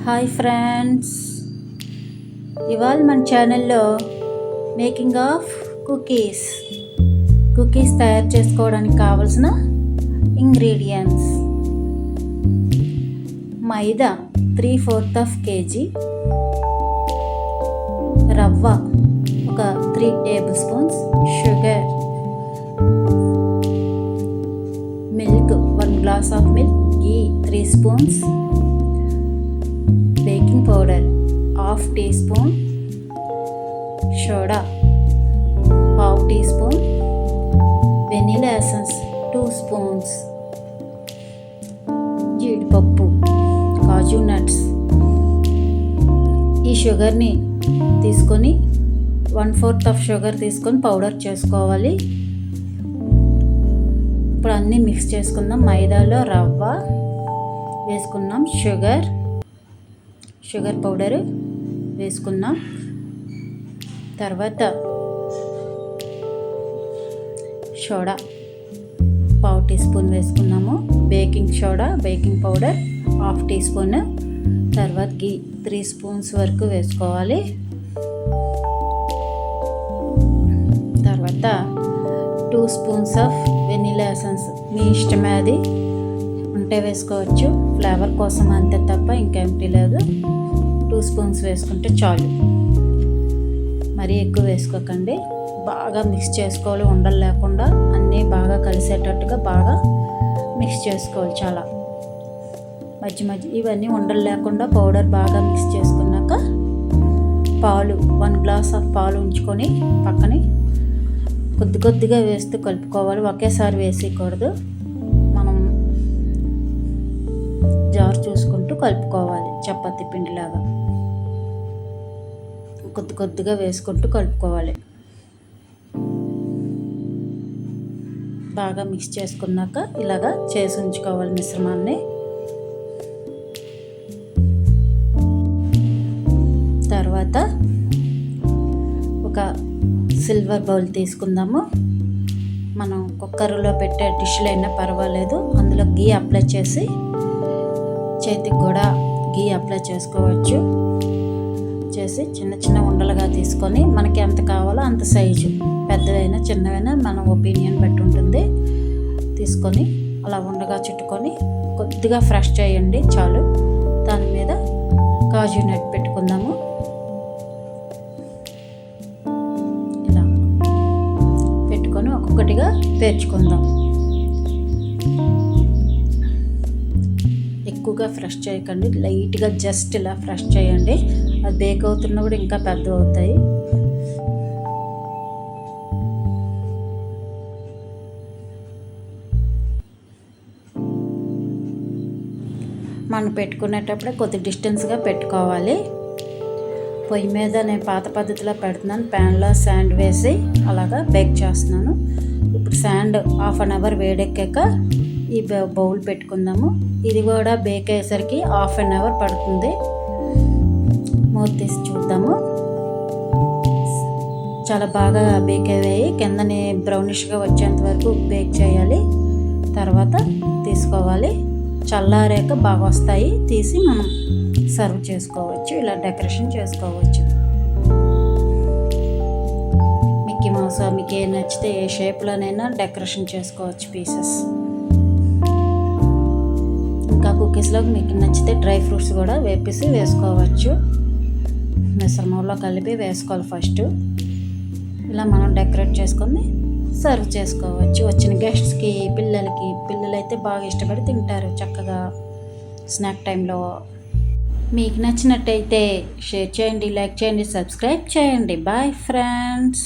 Hi friends, ఇవాళ మన ఛానల్లో మేకింగ్ ఆఫ్ కుకీస్ తయారు చేసుకోవడానికి కావలసిన ఇంగ్రీడియంట్స్: మైదా 3/4 kg, రవ్వ ఒక 3 tablespoons, sugar, milk 1 glass of milk, ghee 3 spoons, baking powder 1/2 teaspoon, soda 1/2 teaspoon, vanilla essence 2 spoons, జీడిపప్పు, కాజు నట్స్. ఈ షుగర్ని తీసుకొని 1/4 షుగర్ తీసుకొని పౌడర్ చేసుకోవాలి. ఇప్పుడు అన్నీ మిక్స్ చేసుకుందాం. మైదాలో రవ్వ వేసుకున్నాం, షుగర్ పౌడర్ వేసుకున్నాం. తర్వాత సోడా 1/2 teaspoon వేసుకున్నాము. Baking powder 1/2 teaspoon. తర్వాత ఘీ 3 spoons వరకు వేసుకోవాలి. తర్వాత 2 spoons ఆఫ్ వెనిలా ఎసెన్స్, మీ ఇష్టమే, అది ఉంటే వేసుకోవచ్చు, ఫ్లేవర్ కోసం అంతే తప్ప ఇంకేమిటి లేదు. 2 spoons వేసుకుంటే చాలు, మరీ ఎక్కువ వేసుకోకండి. బాగా మిక్స్ చేసుకోవాలి, ఉండలు లేకుండా అన్నీ బాగా కలిసేటట్టుగా బాగా మిక్స్ చేసుకోవాలి. చాలా మధ్య ఇవన్నీ ఉండలు లేకుండా పౌడర్ బాగా మిక్స్ చేసుకున్నాక పాలు 1 glass ఆఫ్ పాలు ఉంచుకొని పక్కని కొద్దిగా వేస్తూ కలుపుకోవాలి. ఒకేసారి వేసేయకూడదు, మనం జారు చూసుకుంటూ కలుపుకోవాలి. చపాతీ పిండిలాగా కొద్దిగా వేసుకుంటూ కలుపుకోవాలి. బాగా మిక్స్ చేసుకున్నాక ఇలాగా చేసి ఉంచుకోవాలి మిశ్రమాన్ని. తర్వాత ఒక సిల్వర్ బౌల్ తీసుకుందాము. మనం కుక్కర్లో పెట్టే డిష్లో అయినా పర్వాలేదు. అందులో ఘీ అప్లై చేసి చేతికి కూడా ఘీ అప్లై చేసుకోవచ్చు. చేసి చిన్న ఉండలుగా తీసుకొని మనకి ఎంత కావాలో అంత సైజు, పెద్దదైనా చిన్నవైనా మన ఒపీనియన్ బట్టి ఉంటుంది, తీసుకొని అలా ఉండగా చుట్టుకొని కొద్దిగా ఫ్రెష్ చేయండి చాలు. దాని మీద కాజు నట్ పెట్టుకుందాము. ఇలా పెట్టుకొని ఒక్కొక్కటిగా పేర్చుకుందాం. ఎక్కువగా ఫ్రెష్ చేయకండి, లైట్గా జస్ట్ ఇలా ఫ్రెష్ చేయండి. అది బేక్ అవుతున్నప్పుడు ఇంకా పెద్ద అవుతాయి. మనం పెట్టుకునేటప్పుడే కొద్ది డిస్టెన్స్గా పెట్టుకోవాలి. పొయ్యి మీద నేను పాత పద్ధతిలో పెడుతున్నాను. ప్యాన్లో శాండ్ వేసి అలాగా బేక్ చేస్తున్నాను. ఇప్పుడు శాండ్ 1/2 hour వేడెక్కాక ఈ బౌల్ పెట్టుకుందాము. ఇది కూడా బేక్ అయ్యేసరికి 1/2 hour పడుతుంది. మూత తీసి చూద్దాము. చాలా బాగా బేక్ అయ్యాయి. కిందని బ్రౌనిష్గా వచ్చేంత వరకు బేక్ చేయాలి. తర్వాత తీసుకోవాలి. చల్లారాక బాగా వస్తాయి, తీసి మనం సర్వ్ చేసుకోవచ్చు. ఇలా డెకరేషన్ చేసుకోవచ్చు. మిక్కీ మౌస్ మీకు ఏ నచ్చితే ఏ షేప్లోనైనా డెకరేషన్ చేసుకోవచ్చు పీసెస్. ఇంకా కుకీస్లో మీకు నచ్చితే డ్రై ఫ్రూట్స్ కూడా వేపేసి వేసుకోవచ్చు. మిశ్రమంలో కలిపి వేసుకోవాలి ఫస్ట్. ఇలా మనం డెకరేట్ చేసుకొని సర్వ్ చేసుకోవచ్చు. వచ్చిన గెస్ట్స్కి, పిల్లలైతే బాగా ఇష్టపడి తింటారు చక్కగా స్నాక్ టైంలో. మీకు నచ్చినట్టయితే షేర్ చేయండి, లైక్ చేయండి, సబ్స్క్రైబ్ చేయండి. Bye friends.